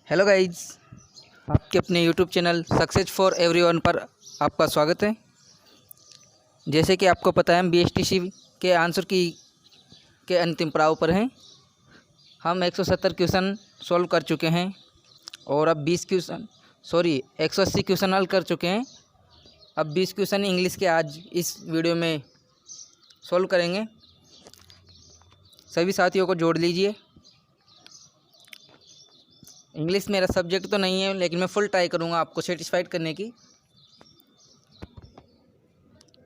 Hello guys, आपके अपने YouTube channel success for everyone पर आपका स्वागत है। जैसे कि आपको पता है, हम बीएसटीसी के आंसर की के अंतिम पड़ाव पर हैं। हम 170 क्वेश्चन सॉल्व कर चुके हैं और अब 180 क्वेश्चन हल कर चुके हैं। अब 20 क्वेश्चन इंग्लिश के आज इस वीडियो में सॉल्व करेंगे। सभी साथियों को जोड़ लीजिए। इंग्लिश मेरा सब्जेक्ट तो नहीं है, लेकिन मैं फुल ट्राई करूँगा आपको सेटिस्फाइड करने की।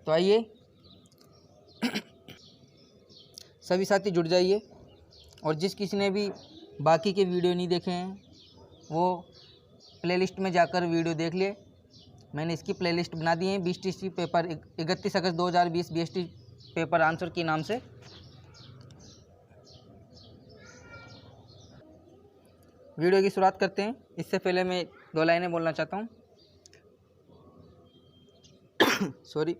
तो आइए सभी साथी जुड़ जाइए, और जिस किसी ने भी बाकी के वीडियो नहीं देखे हैं वो प्लेलिस्ट में जाकर वीडियो देख लिए। मैंने इसकी प्लेलिस्ट बना दी है बीएसटीसी पेपर 31 अगस्त 2020 बीएसटी पेपर आंसर के नाम से। वीडियो की शुरुआत करते हैं। इससे पहले मैं 2 लाइनें बोलना चाहता हूँ। सॉरी।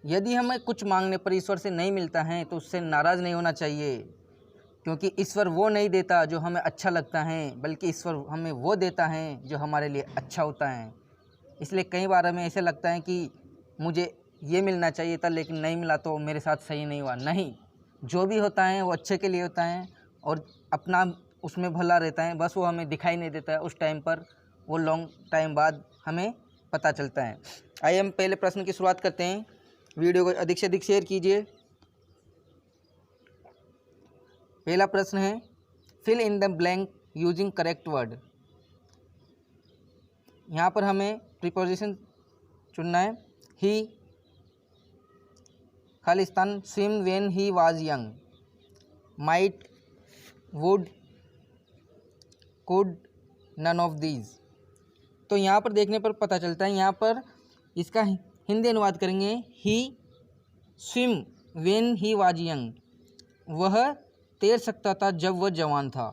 यदि हमें कुछ मांगने पर ईश्वर से नहीं मिलता है तो उससे नाराज़ नहीं होना चाहिए, क्योंकि ईश्वर वो नहीं देता जो हमें अच्छा लगता है, बल्कि ईश्वर हमें वो देता है जो हमारे लिए अच्छा होता है। इसलिए कई बार हमें ऐसे लगता है कि मुझे ये मिलना चाहिए था लेकिन नहीं मिला तो मेरे साथ सही नहीं हुआ। नहीं, जो भी होता है वो अच्छे के लिए होता है और अपना उसमें भला रहता है। बस वो हमें दिखाई नहीं देता है उस टाइम पर, वो लॉन्ग टाइम बाद हमें पता चलता है। आइए हम पहले प्रश्न की शुरुआत करते हैं। वीडियो को अधिक से अधिक शेयर कीजिए। पहला प्रश्न है, fill in the blank using correct word. यहाँ पर हमें प्रीपोजिशन चुनना है। ही, खालिस्तान, swim when he was young, might, would, could, none of these. तो यहाँ पर देखने पर पता चलता है, यहाँ पर इसका हिंदी अनुवाद करेंगे। He swim when he was young, वह तैर सकता था जब वह जवान था।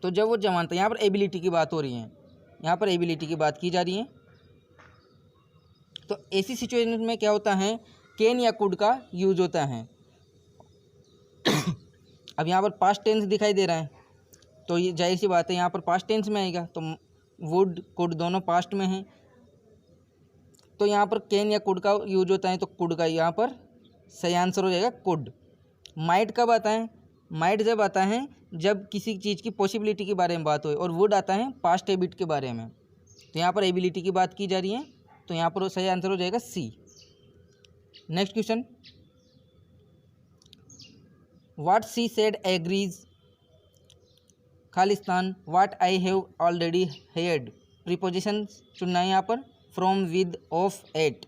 तो जब वो जवान था, यहाँ पर एबिलिटी की बात हो रही है, यहाँ पर एबिलिटी की बात की जा रही है। तो ऐसी सिचुएशन में क्या होता है, कैन या कुड का यूज होता है। अब यहाँ पर पास्ट टेंस दिखाई दे रहा है, तो ये जाहिर सी बात है यहाँ पर पास्ट टेंस में आएगा। तो वुड कुड दोनों पास्ट में हैं, तो यहाँ पर कैन या कुड का यूज होता है, तो कुड का यहाँ पर सही आंसर हो जाएगा कुड। माइट कब आता है? माइट जब आता है जब किसी चीज़ की पॉसिबिलिटी के बारे में बात हो, और वुड आता है पास्ट हैबिट के बारे में। तो यहाँ पर एबिलिटी की बात की जा रही है, तो यहाँ पर सही आंसर हो जाएगा C. Next question, what she said agrees, खालिस्तान, what I have already heard. Preposition चुनना है यहाँ पर, फ्रॉम, विद, ऑफ, एट।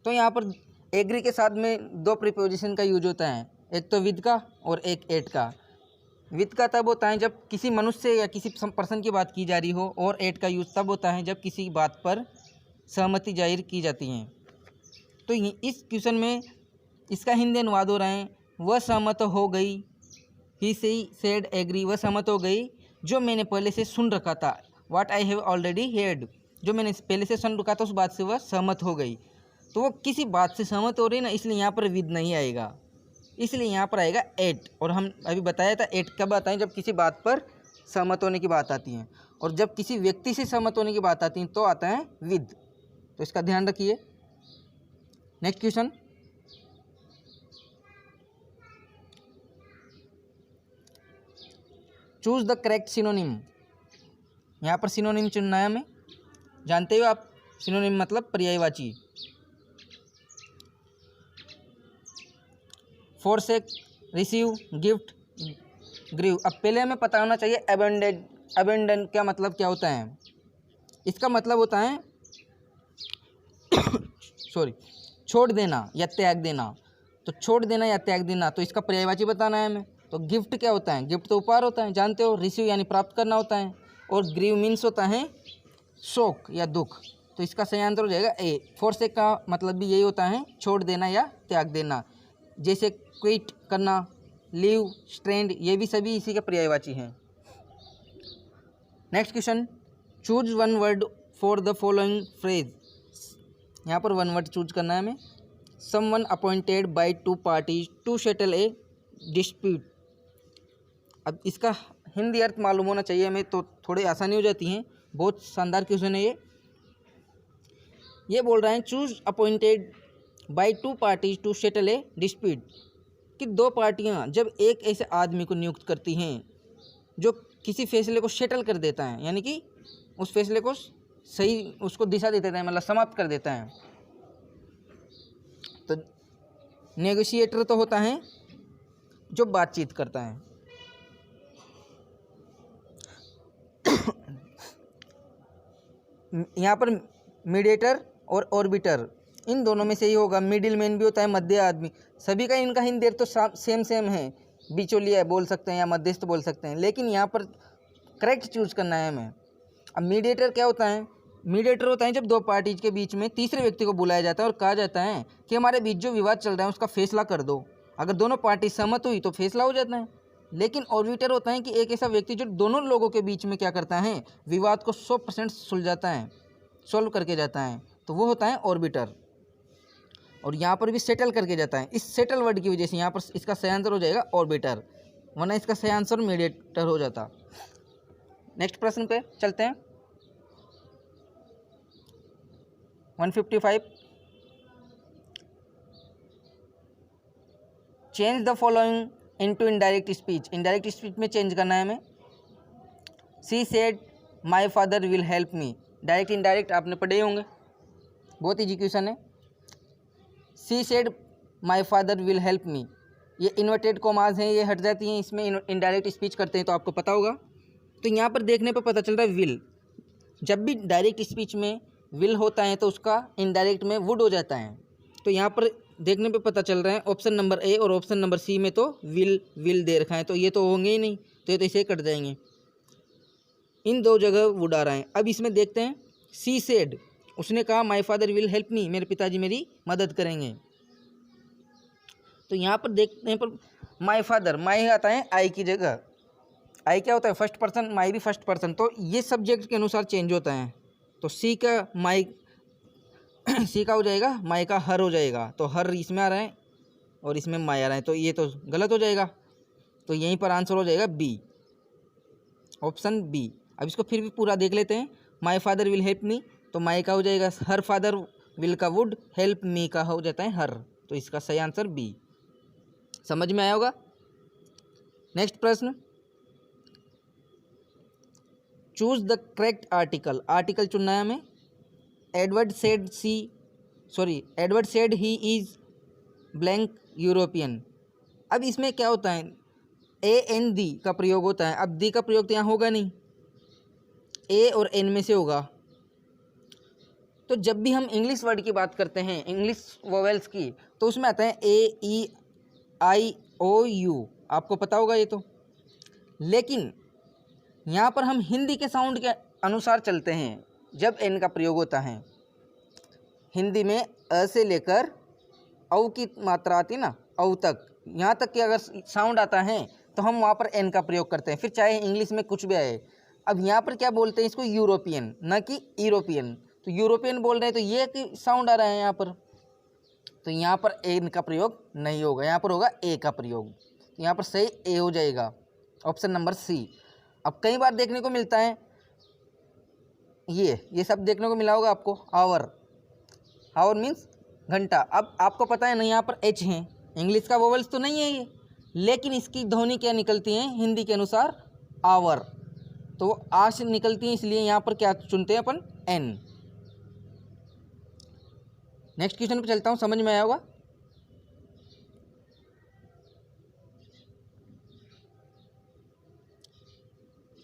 तो यहाँ पर एग्री के साथ में 2 प्रीपोजिशन का यूज होता है, एक तो विद का और एक एट का। विद का तब होता है जब किसी मनुष्य या किसी पर्सन की बात की जा रही हो, और एट का यूज तब होता है जब किसी बात पर सहमति जाहिर की जाती है। तो इस क्वेश्चन में इसका हिंदी अनुवाद हो रहा है, वह सहमत हो गई। ही सेड एग्री, वह सहमत हो गई जो मैंने पहले से सुन रखा था। व्हाट आई हैव ऑलरेडी हेard, जो मैंने पहले से सुन रखा था उस बात से वह सहमत हो गई। तो वो किसी बात से सहमत हो रही है ना, इसलिए यहाँ पर विद नहीं आएगा, इसलिए यहाँ पर आएगा एट। और हम अभी बताया था एट कब आता है, जब किसी बात पर सहमत होने की बात आती है, और जब किसी व्यक्ति से सहमत होने की बात आती है तो आता है विद। तो इसका ध्यान रखिए। Next question, choose the correct synonym. यहाँ पर सिनोनिम चुनना है हमें। जानते हो आप सिनोनिम मतलब पर्यायवाची। Forsake, receive, gift, grieve. अब पहले हमें पता होना चाहिए अबेंडेंट का मतलब क्या होता है। इसका मतलब होता है छोड़ देना या त्याग देना। तो छोड़ देना या त्याग देना, तो इसका पर्यायवाची बताना है हमें। तो गिफ्ट क्या होता है? गिफ्ट तो उपहार होता है, जानते हो। रिसीव यानी प्राप्त करना होता है, और ग्रीव मीन्स होता है शोक या दुख। तो इसका सही आंसर हो जाएगा ए। फोरसेक का मतलब भी यही होता है, छोड़ देना या त्याग देना। जैसे क्विट करना, लीव, स्ट्रेंड, ये भी सभी इसी के पर्यायवाची हैं। Next question, choose one word for the following phrase. यहाँ पर वन वर्ड चूज करना है हमें। Someone appointed by 2 parties to settle a dispute. अब इसका हिंदी अर्थ मालूम होना चाहिए हमें, तो थोड़ी आसानी हो जाती है। बहुत शानदार क्वेश्चन है ये बोल रहे हैं choose appointed by two parties to settle a dispute, कि दो पार्टियां जब एक ऐसे आदमी को नियुक्त करती हैं जो किसी फैसले को सेटल कर देता है, यानी कि उस फैसले को सही उसको दिशा दे देता है, मतलब समाप्त कर देता है। तो नेगोशिएटर तो होता है जो बातचीत करता है। यहाँ पर मीडिएटर और ऑर्बिटर, इन दोनों में से ही होगा। मिडिल मैन भी होता है, मध्य आदमी। सभी का इनका हिंदी तो सेम है, बिचौलिया बोल सकते हैं या मध्यस्थ बोल सकते हैं, लेकिन यहाँ पर करेक्ट चूज करना है हमें। अब मीडिएटर क्या होता है? मीडिएटर होता है जब दो पार्टीज के बीच में तीसरे व्यक्ति को बुलाया जाता है और कहा जाता है कि हमारे बीच जो विवाद चल रहा है उसका फैसला कर दो। अगर दोनों पार्टी सहमत हुई तो फैसला हो जाता है। लेकिन ऑर्बिटर होता है कि एक ऐसा व्यक्ति जो दोनों लोगों के बीच में क्या करता है, विवाद को 100% सुलझाता है, सॉल्व करके जाता है, तो वो होता है ऑर्बिटर। और यहाँ पर भी सेटल करके जाता है। इस सेटल वर्ड की वजह से यहाँ पर इसका सही आंसर हो जाएगा ऑर्बिटर, वरना इसका सही आंसर मीडिएटर हो जाता। नेक्स्ट प्रश्न पे चलते हैं। 155 change the following into indirect speech. Indirect speech में चेंज करना है हमें। She said my father will help me. Direct indirect आपने पढ़े होंगे, बहुत ईजी क्वेश्चन है। She said my father will help me, ये इन्वर्टेड कॉमास हैं, ये हट जाती हैं, इसमें इनडायरेक्ट स्पीच करते हैं तो आपको पता होगा। तो यहाँ पर देखने पर पता चल रहा है विल। जब भी डायरेक्ट स्पीच में विल होता है तो उसका इनडायरेक्ट में वुड हो जाता है। तो यहाँ पर देखने पे पता चल रहा है ऑप्शन नंबर ए और ऑप्शन नंबर सी में तो विल दे रखा है, तो ये तो होंगे ही नहीं, तो ये तो इसे कट जाएंगे। इन दो जगह वुड आ रहा है। अब इसमें देखते हैं सी सेड, उसने कहा my father will help me, मेरे पिताजी मेरी मदद करेंगे। तो यहाँ पर देखने पर माय फादर, माय आता है आई की जगह। आई क्या होता है? फर्स्ट पर्सन, माई भी फर्स्ट पर्सन, तो ये सब्जेक्ट के अनुसार चेंज होता है। तो सी का माई सी का हो जाएगा, माई का हर हो जाएगा। तो हर इसमें आ रहा है और इसमें माई आ रहा है, तो ये तो गलत हो जाएगा। तो यहीं पर आंसर हो जाएगा बी, ऑप्शन बी। अब इसको फिर भी पूरा देख लेते हैं। My father will help me, तो माई का हो जाएगा हर, फादर विल का वुड, हेल्प मी का हो जाता है हर, तो इसका सही आंसर बी। समझ में आया होगा। नेक्स्ट प्रश्न, choose the correct article. Article चुनना है हमें। Edward said he is blank European. अब इसमें क्या होता है, ए एन दी का प्रयोग होता है। अब दी का प्रयोग तो यहाँ होगा नहीं, ए और एन में से होगा। तो जब भी हम इंग्लिश वर्ड की बात करते हैं, इंग्लिश वोवेल्स की, तो उसमें आता है ए ई आई ओ यू, आपको पता होगा ये तो। लेकिन यहाँ पर हम हिंदी के साउंड के अनुसार चलते हैं। जब एन का प्रयोग होता है हिंदी में, अ से लेकर औ की मात्रा आती है ना, औ तक, यहाँ तक कि अगर साउंड आता है तो हम वहाँ पर एन का प्रयोग करते हैं, फिर चाहे इंग्लिश में कुछ भी आए। अब यहाँ पर क्या बोलते हैं इसको, यूरोपियन, ना कि यूरोपियन। तो यूरोपियन बोल रहे हैं तो ये कि साउंड आ रहा है यहाँ पर, तो यहाँ पर एन का प्रयोग नहीं होगा, यहाँ पर होगा ए का प्रयोग। यहाँ पर सही ए हो जाएगा, ऑप्शन नंबर सी। अब कई बार देखने को मिलता है ये सब देखने को मिला होगा आपको, आवर। आवर मीन्स घंटा। अब आपको पता है ना यहाँ पर एच है, इंग्लिश का वोवल्स तो नहीं है ये, लेकिन इसकी ध्वनि क्या निकलती है हिंदी के अनुसार, आवर। तो आ से निकलती है, इसलिए यहाँ पर क्या चुनते हैं अपन, एन। नेक्स्ट क्वेश्चन पे चलता हूँ, समझ में आया होगा।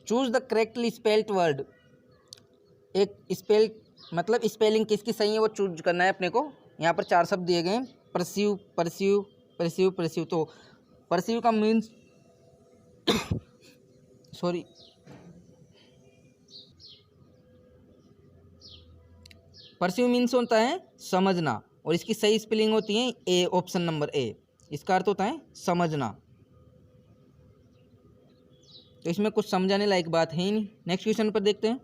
Choose the correctly spelled word. एक स्पेल मतलब स्पेलिंग किसकी सही है वो चूज करना है अपने को। यहाँ पर 4 शब्द दिए गए हैं, परस्यू, परस्यू, परस्यू, परस्यू। तो परस्यू का मीन्स सॉरी, परस्यू मीन्स होता है समझना, और इसकी सही स्पेलिंग होती है ए, ऑप्शन नंबर ए। इसका अर्थ होता है समझना। तो इसमें कुछ समझाने लायक बात है ही नहीं। नेक्स्ट क्वेश्चन पर देखते हैं।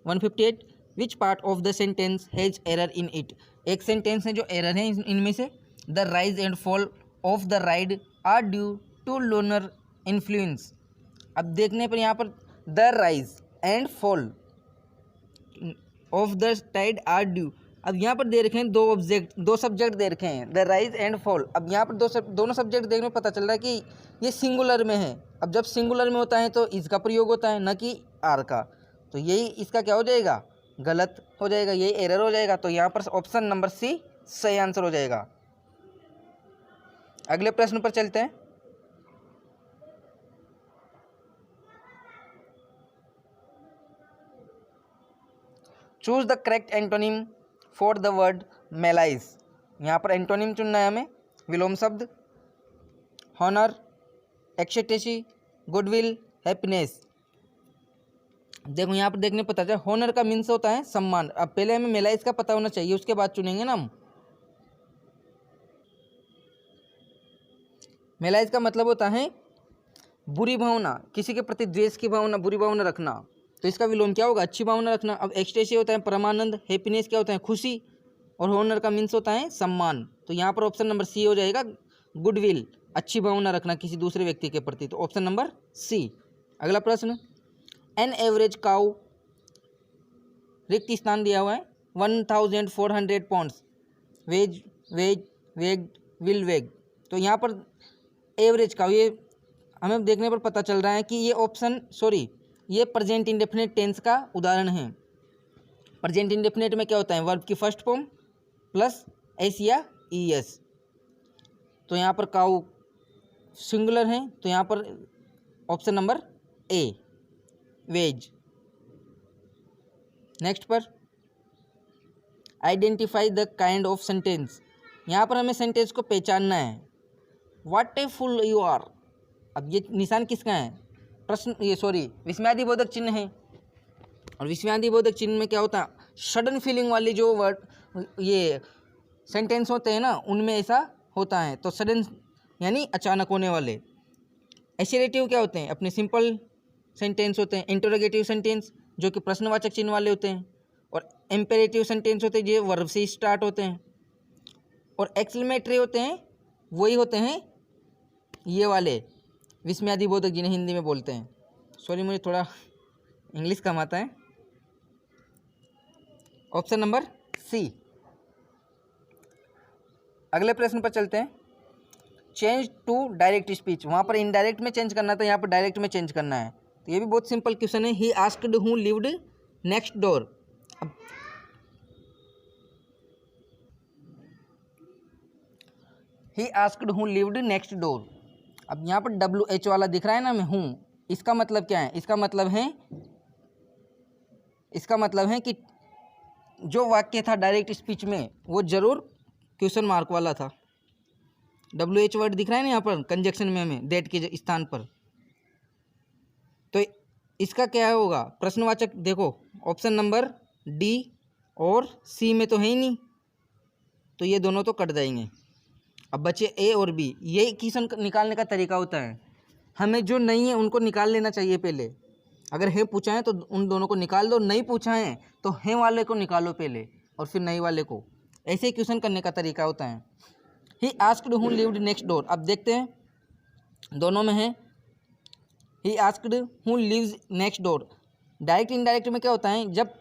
158 which part of the sentence has error in it. एक सेंटेंस है जो एरर है इनमें से। The rise and fall of the ride are due to lunar influence. अब देखने पर यहाँ पर the rise and fall of the tide are due. अब यहाँ पर दे रखे हैं दो सब्जेक्ट दे रखे हैं, द राइज एंड फॉल। अब यहाँ पर दोनों सब्जेक्ट देखने में पता चल रहा है कि ये सिंगुलर में है। अब जब सिंगुलर में होता है तो इसका प्रयोग होता है, न कि आर का। तो यही इसका क्या हो जाएगा, गलत हो जाएगा, यही एरर हो जाएगा। तो यहाँ पर ऑप्शन नंबर सी सही आंसर हो जाएगा। अगले प्रश्न पर चलते हैं। Choose the correct antonym for the word malice. यहाँ पर एंटोनिम चुनना है हमें, विलोम शब्द, हॉनर, एक्सटेसी, गुडविल, हैप्पीनेस। देखो यहाँ पर देखने पता चला हॉनर का मीन्स होता है सम्मान। अब पहले हमें मेलाइज का पता होना चाहिए, उसके बाद चुनेंगे ना हम। मेलाइज का मतलब होता है बुरी भावना, किसी के प्रति द्वेष की भावना, बुरी भावना रखना। तो इसका विलोम क्या होगा, अच्छी भावना रखना। अब एक्सटेसी होता है परमानंद, हैप्पीनेस क्या होता है खुशी, और हॉनर का मीन्स होता है सम्मान। तो यहाँ पर ऑप्शन नंबर सी हो जाएगा, गुडविल, अच्छी भावना रखना किसी दूसरे व्यक्ति के प्रति। तो ऑप्शन नंबर सी। अगला प्रश्न, एन एवरेज काउ, रिक्त स्थान दिया हुआ है, 1400 पाउंड्स, वेज वेज वेग विल वेग। तो यहाँ पर एवरेज काउ, ये हमें देखने पर पता चल रहा है कि ये प्रेजेंट इंडेफिनिट टेंस का उदाहरण है। प्रेजेंट इंडेफिनिट में क्या होता है, वर्ब की फर्स्ट फॉर्म प्लस एस या ई एस। तो यहाँ पर काउ सिंगुलर है, तो यहाँ पर option number A was. Next पर identify the kind of sentence. यहाँ पर हमें सेंटेंस को पहचानना है। What a fool you are. अब ये निशान किसका है, विस्मयादिबोधक चिन्ह है। और विस्मयादिबोधक चिन्ह में क्या होता है, सडन फीलिंग वाली जो वर्ड ये सेंटेंस होते हैं ना, उनमें ऐसा होता है। तो सडन यानी अचानक होने वाले। एसरेटिव क्या होते हैं, अपने सिंपल सेंटेंस होते हैं। इंटरोगेटिव सेंटेंस जो कि प्रश्नवाचक चिन्ह वाले होते हैं। और इम्पेरेटिव सेंटेंस होते हैं जो वर्ब से स्टार्ट होते हैं। और एक्सक्लेमेटरी होते हैं, वही होते हैं ये वाले विस्मयादिबोधक जिन्हें हिंदी में बोलते हैं। सॉरी, मुझे थोड़ा इंग्लिश कम आता है। Option number C. अगले प्रश्न पर चलते हैं। Change to direct speech. वहाँ पर इनडायरेक्ट में चेंज करना था, यहाँ पर डायरेक्ट में चेंज करना है। तो ये भी बहुत सिंपल क्वेश्चन है। He asked who lived next door. He asked who lived next door. अब यहाँ पर WH वाला दिख रहा है ना, मैं हूँ, इसका मतलब क्या है, इसका मतलब है कि जो वाक्य था डायरेक्ट स्पीच में वो जरूर क्वेश्चन मार्क वाला था। WH वर्ड दिख रहा है ना यहाँ पर कंजक्शन में हमें दैट के स्थान पर। तो इसका क्या होगा, प्रश्नवाचक। देखो ऑप्शन नंबर डी और सी में तो है ही नहीं, तो ये दोनों तो कट जाएंगे। अब बचे ए और बी। ये क्वेश्चन निकालने का तरीका होता है, हमें जो नहीं है उनको निकाल लेना चाहिए पहले। अगर है पूछा है तो उन दोनों को निकाल दो, नहीं पूछा है तो है वाले को निकालो पहले और फिर नहीं वाले को। ऐसे ही क्वेश्चन करने का तरीका होता है। He asked who lived next door. अब देखते हैं दोनों में है। He asked who lives next door. Direct indirect में क्या होता है, जब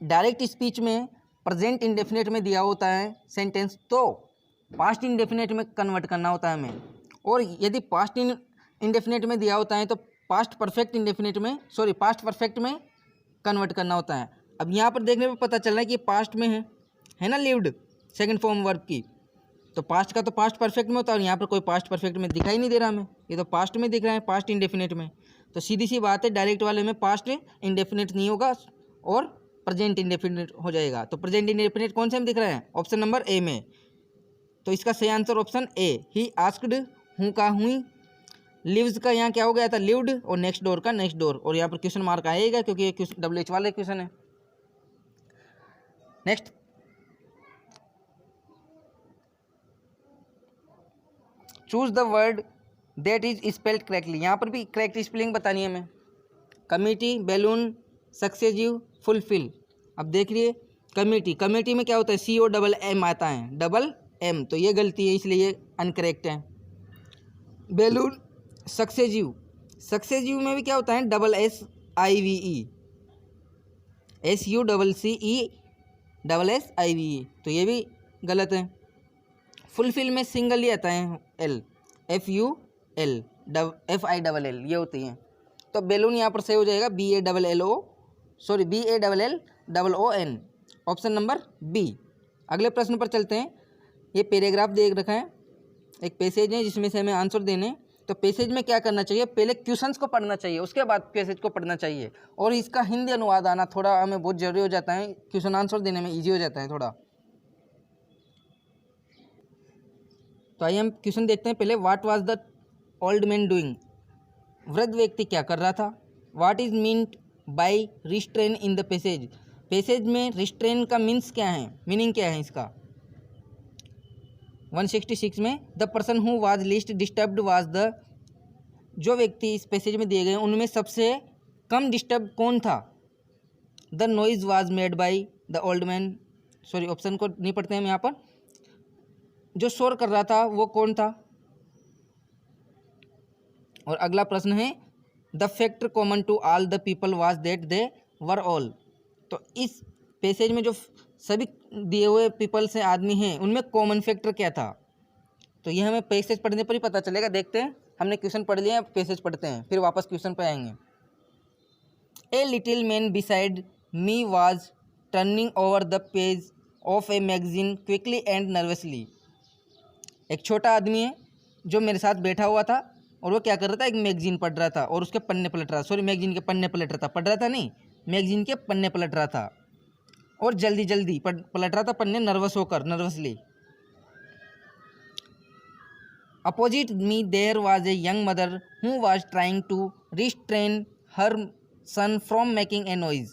डायरेक्ट स्पीच में प्रेजेंट इंडेफिनिट में दिया होता है सेंटेंस तो पास्ट इंडेफिनिट में कन्वर्ट करना होता है हमें। और यदि पास्ट इंडेफिनिट में दिया होता है तो पास्ट परफेक्ट में कन्वर्ट करना होता है। अब यहाँ पर देखने पर पता चल रहा है कि पास्ट में है ना लिव्ड, सेकंड फॉर्म वर्ब की। तो पास्ट का तो पास्ट परफेक्ट में होता है और यहाँ पर कोई पास्ट परफेक्ट में दिखाई नहीं दे रहा हमें, ये तो पास्ट में दिख रहा है, पास्ट इंडेफिनिट में। तो सीधी सी बात है, डायरेक्ट वाले में पास्ट इंडेफिनिट नहीं होगा और प्रेजेंट इंडेफिनिट हो जाएगा। तो प्रेजेंट इंडेफिनिट कौन से में दिख रहा है, ऑप्शन नंबर ए में। तो इसका सही answer option A. He asked हूँ का हुई, लिव्स का यहाँ क्या हो गया था लिव्ड, और नेक्स्ट डोर का नेक्स्ट डोर। और यहाँ पर क्वेश्चन मार्क आएगा क्योंकि ये WH वाले क्वेश्चन है। Next, choose the word that is spelled correctly. यहाँ पर भी करेक्ट स्पेलिंग बतानी है हमें। Committee, balloon, successive, fulfil. अब देख लिए कमिटी में क्या होता है, COMM आता है, डबल M, तो ये गलती है इसलिए ये अनकरेक्ट है। बैलून सक्सेसिव, सक्सेसिव में भी क्या होता है, डबल SIVE, SUCCE तो ये भी गलत है। फुलफिल में सिंगल ही आता है, L, FUL, FILL ये होती हैं। तो बैलून यहाँ पर सही हो जाएगा BALLON, ऑप्शन नंबर बी। अगले प्रश्न पर चलते हैं। ये पैराग्राफ देख रखा है, एक पैसेज है जिसमें से हमें आंसर देने हैं। तो पैसेज में क्या करना चाहिए, पहले क्वेश्चंस को पढ़ना चाहिए, उसके बाद पैसेज को पढ़ना चाहिए, और इसका हिंदी अनुवाद आना थोड़ा हमें बहुत जरूरी हो जाता है, क्वेश्चन आंसर देने में ईजी हो जाता है थोड़ा। तो आइए हम क्वेश्चन देखते हैं। पहले, what was the old man doing, वृद्ध व्यक्ति क्या कर रहा था। What is meant by restrain in the passage, passage में रिस्ट्रेन का मीन्स क्या है, मीनिंग क्या है इसका। 166 में, the person who was least disturbed was the, जो व्यक्ति इस पैसेज में दिए गए उनमें सबसे कम डिस्टर्ब कौन था। The noise was made by the old man, sorry option को नहीं पढ़ते हम यहाँ पर, जो शोर कर रहा था वो कौन था। और अगला प्रश्न है, the fact common to all the people was that they were all, तो इस पैसेज में जो सभी दिए हुए पीपल से आदमी हैं उनमें कॉमन फैक्टर क्या था। तो यह हमें पैसेज पढ़ने पर ही पता चलेगा। देखते हैं, हमने क्वेश्चन पढ़ लिया, पैसेज पढ़ते हैं, फिर वापस क्वेश्चन पर आएंगे। A little man beside me was turning over the page of a magazine quickly and nervously, एक छोटा आदमी है जो मेरे साथ बैठा हुआ था और वो क्या कर रहा था, एक मैगजीन पढ़ रहा था और उसके पन्ने पलट रहा, सॉरी मैगजीन के पन्ने पलट रहा था, पढ़ रहा था नहीं, मैगजीन के पन्ने पलट रहा था और जल्दी जल्दी पलट रहा था पन्ने, नर्वस होकर, nervously. Opposite me there was a young mother who was trying to restrain her son from making a noise,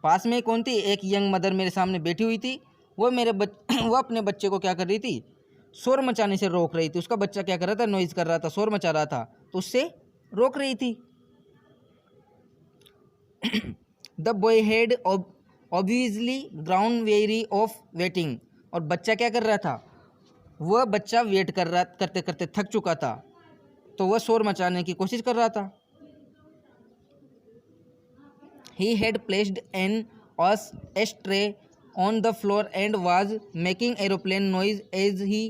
पास में कौन थी, एक यंग मदर मेरे सामने बैठी हुई थी, वो वो अपने बच्चे को क्या कर रही थी, शोर मचाने से रोक रही थी। उसका बच्चा क्या कर रहा था, नॉइज कर रहा था, शोर मचा रहा था, तो उससे रोक रही थी। The boy had obviously ground very of waiting, और बच्चा क्या कर रहा था, वह बच्चा वेट कर रहा, करते करते थक चुका था, तो वह शोर मचाने की कोशिश कर रहा था। He had placed an ashtray on the floor and was making aeroplane noise as he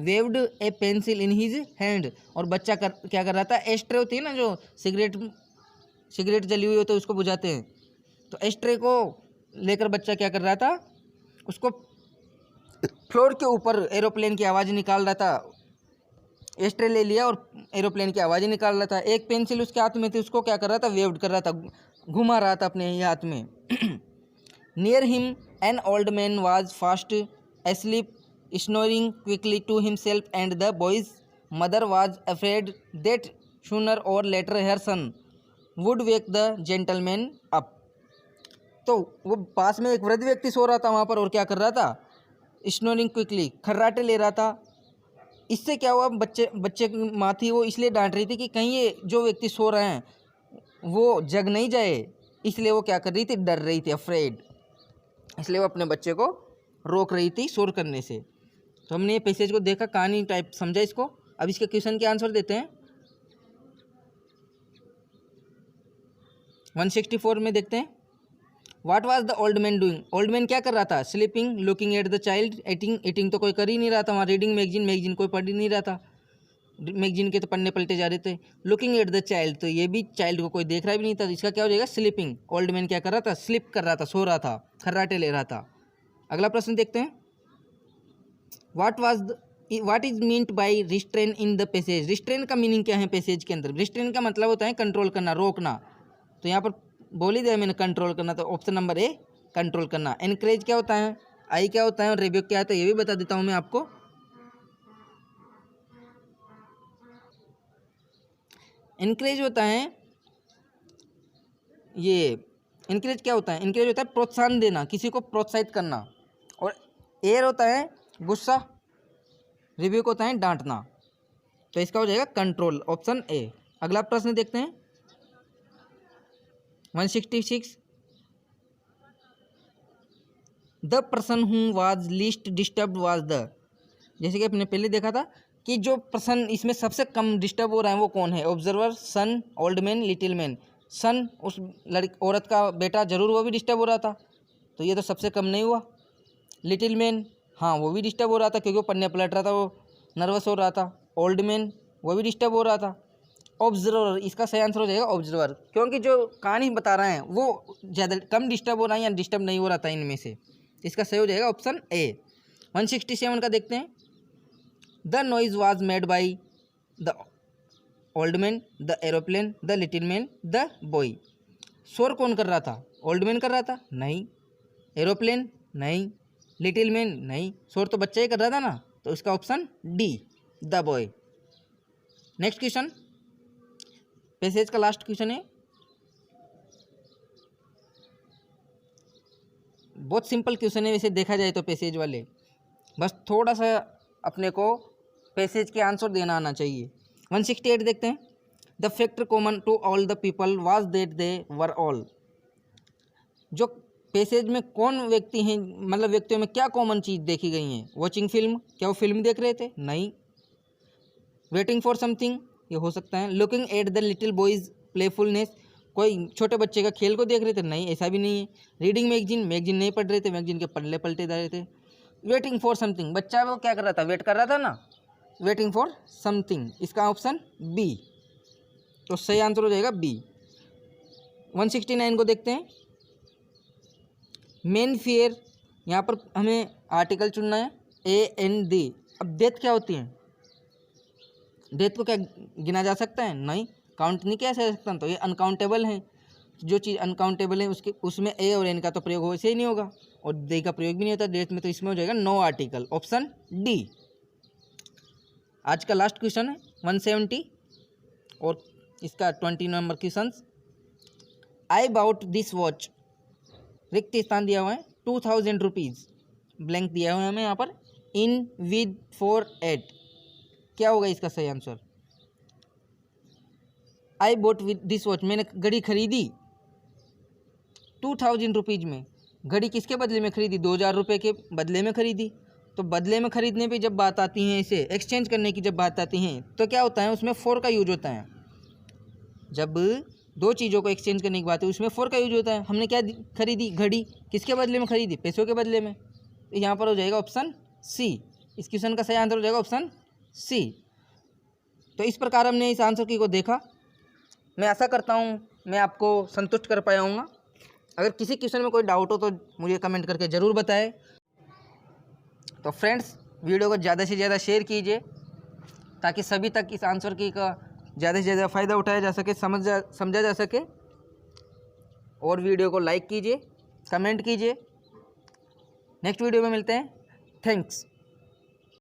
waved a pencil in his hand, और बच्चा क्या कर रहा था, एस्ट्रे होती है ना जो सिगरेट जली हुई होती है उसको बुझाते हैं, तो एस्ट्रे को लेकर बच्चा क्या कर रहा था, उसको फ्लोर के ऊपर एरोप्लेन की आवाज़ निकाल रहा था। एस्ट्रे ले लिया और एरोप्लेन की आवाज़ निकाल रहा था, एक पेंसिल उसके हाथ में थी, उसको क्या कर रहा था, वेव्ड कर रहा था, घुमा रहा था अपने ही हाथ में। Near him an old man was fast asleep snoring quickly to himself and the boy's mother was afraid that sooner or later her son would wake the gentleman up, तो वो पास में एक वृद्ध व्यक्ति सो रहा था वहाँ पर और क्या कर रहा था, स्नोरिंग क्विकली, खर्राटे ले रहा था। इससे क्या हुआ, बच्चे की माँ थी वो इसलिए डांट रही थी कि कहीं ये जो व्यक्ति सो रहे हैं वो जग नहीं जाए, इसलिए वो क्या कर रही थी, डर रही थी, अफ्रेड, इसलिए वो अपने बच्चे को रोक रही थी शोर करने से। तो हमने ये पैसेज को देखा, कहानी टाइप समझा इसको। अब इसके क्वेश्चन के आंसर देते हैं। 164 में देखते हैं, what was the old man doing, old man क्या कर रहा था, sleeping, looking at the child, eating तो कोई कर ही नहीं रहा था वहाँ, रीडिंग मैगजीन कोई पढ़ ही नहीं रहा था, मैगजीन के तो पन्ने पलटे जा रहे थे। लुकिंग एट द चाइल्ड, तो ये भी चाइल्ड को कोई देख रहा भी नहीं था, इसका क्या हो जाएगा, स्लीपिंग। ओल्ड मैन क्या कर रहा था, स्लिप कर रहा था, सो रहा था, खर्राटे ले रहा था। अगला प्रश्न देखते हैं, what is meant by restrain in the passage, restrain का मीनिंग क्या है पैसेज के अंदर। रिस्ट्रेन का मतलब होता है कंट्रोल करना, रोकना, तो यहाँ पर बोल ही दिया मैंने कंट्रोल करना, तो ऑप्शन नंबर ए कंट्रोल करना। एनकरेज क्या होता है, आई क्या होता है और रिब्यूक क्या होता है, ये भी बता देता हूँ मैं आपको। इनकरेज होता है, ये इनकरेज क्या होता है, इनकरेज होता है प्रोत्साहन देना, किसी को प्रोत्साहित करना, और एयर होता है गुस्सा, रिव्यू होता है डांटना, तो इसका हो जाएगा कंट्रोल, ऑप्शन ए। अगला प्रश्न देखते हैं 166, the person who was least disturbed was the, जैसे कि आपने पहले देखा था कि जो पर्सन इसमें सबसे कम डिस्टर्ब हो रहा है वो कौन है? ऑब्जर्वर, सन, ओल्ड मैन, लिटिल मैन। सन, उस औरत का बेटा, जरूर वो भी डिस्टर्ब हो रहा था, तो ये तो सबसे कम नहीं हुआ। लिटिल मैन, हाँ वो भी डिस्टर्ब हो रहा था क्योंकि वो पन्ने पलट रहा था, वो नर्वस हो रहा था। ओल्ड मैन, वो भी डिस्टर्ब हो रहा था। ऑब्जर्वर, इसका सही आंसर हो जाएगा ऑब्जर्वर, क्योंकि जो कहानी बता रहे हैं वो ज़्यादा कम डिस्टर्ब हो रहा है या डिस्टर्ब नहीं हो रहा था इनमें से। इसका सही हो जाएगा ऑप्शन ए। 167 का देखते हैं। The noise was made by the old man, the aeroplane, the little man, the boy. शोर कौन कर रहा था? ओल्ड मैन कर रहा था? नहीं। एरोप्लेन? नहीं। Little man? नहीं। शोर तो बच्चा ही कर रहा था ना, तो इसका option D, the boy. Next question, passage का लास्ट क्वेश्चन है। बहुत सिंपल क्वेश्चन है वैसे देखा जाए तो पैसेज वाले, बस थोड़ा सा अपने को पैसेज के आंसर देना आना चाहिए। 168 देखते हैं। The factor common to all the people was that they were all. जो पैसेज में कौन व्यक्ति हैं, मतलब व्यक्तियों में क्या कॉमन चीज़ देखी गई है? वॉचिंग फिल्म, क्या वो फिल्म देख रहे थे? नहीं। वेटिंग फॉर समथिंग, ये हो सकता है। Looking at the little boys playfulness, कोई छोटे बच्चे का खेल को देख रहे थे? नहीं, ऐसा भी नहीं है। रीडिंग मैगजीन, मैगजीन नहीं पढ़ रहे थे, मैगजीन के पल्ले पलटे जा रहे थे। वेटिंग फॉर समथिंग, बच्चा वो क्या कर रहा था? वेट कर रहा था ना, वेटिंग फॉर समथिंग, इसका ऑप्शन बी, तो सही आंसर हो जाएगा बी। 169 को देखते हैं। मेन फियर, यहाँ पर हमें आर्टिकल चुनना है ए एन डी। अब डेथ क्या होती है? डेथ को क्या गिना जा सकता है? नहीं, काउंट नहीं किया जा सकता, तो ये अनकाउंटेबल है। जो चीज़ अनकाउंटेबल है उसके उसमें ए और एन का तो प्रयोग वैसे ही नहीं होगा, और दे का प्रयोग भी नहीं होता डेथ में, तो इसमें हो जाएगा नो आर्टिकल, ऑप्शन डी। आज का लास्ट क्वेश्चन है 170 और इसका 20 number question. I bought this watch, रिक्त स्थान दिया हुआ है 2000 रुपीज़, ब्लैंक दिया हुआ है हमें यहाँ पर, इन विद फॉर एट, क्या होगा इसका सही answer? I boat with this watch, मैंने घड़ी खरीदी 2000 रुपीज़ में। घड़ी किसके बदले में खरीदी? 2000 रुपये के बदले में खरीदी। तो बदले में खरीदने पे जब बात आती है, इसे एक्सचेंज करने की जब बात आती है, तो क्या होता है? उसमें फॉर का यूज होता है। जब दो चीज़ों को एक्सचेंज करने की बात है उसमें फॉर का यूज होता है। हमने क्या खरीदी? घड़ी, किसके बदले में खरीदी? पैसों के बदले में, तो यहाँ पर हो जाएगा ऑप्शन सी। इस क्वेश्चन का सही आंसर हो जाएगा ऑप्शन सी। तो इस प्रकार हमने इस आंसर की को देखा। मैं आशा करता हूँ मैं आपको संतुष्ट कर पाया हूँगा। अगर किसी क्वेश्चन में कोई डाउट हो तो मुझे कमेंट करके ज़रूर बताएं। तो फ्रेंड्स, वीडियो को ज़्यादा से ज़्यादा शेयर कीजिए ताकि सभी तक इस आंसर की का ज़्यादा से ज़्यादा फ़ायदा उठाया जा सके, समझा जा सके। और वीडियो को लाइक कीजिए, कमेंट कीजिए। नेक्स्ट वीडियो में मिलते हैं। थैंक्स।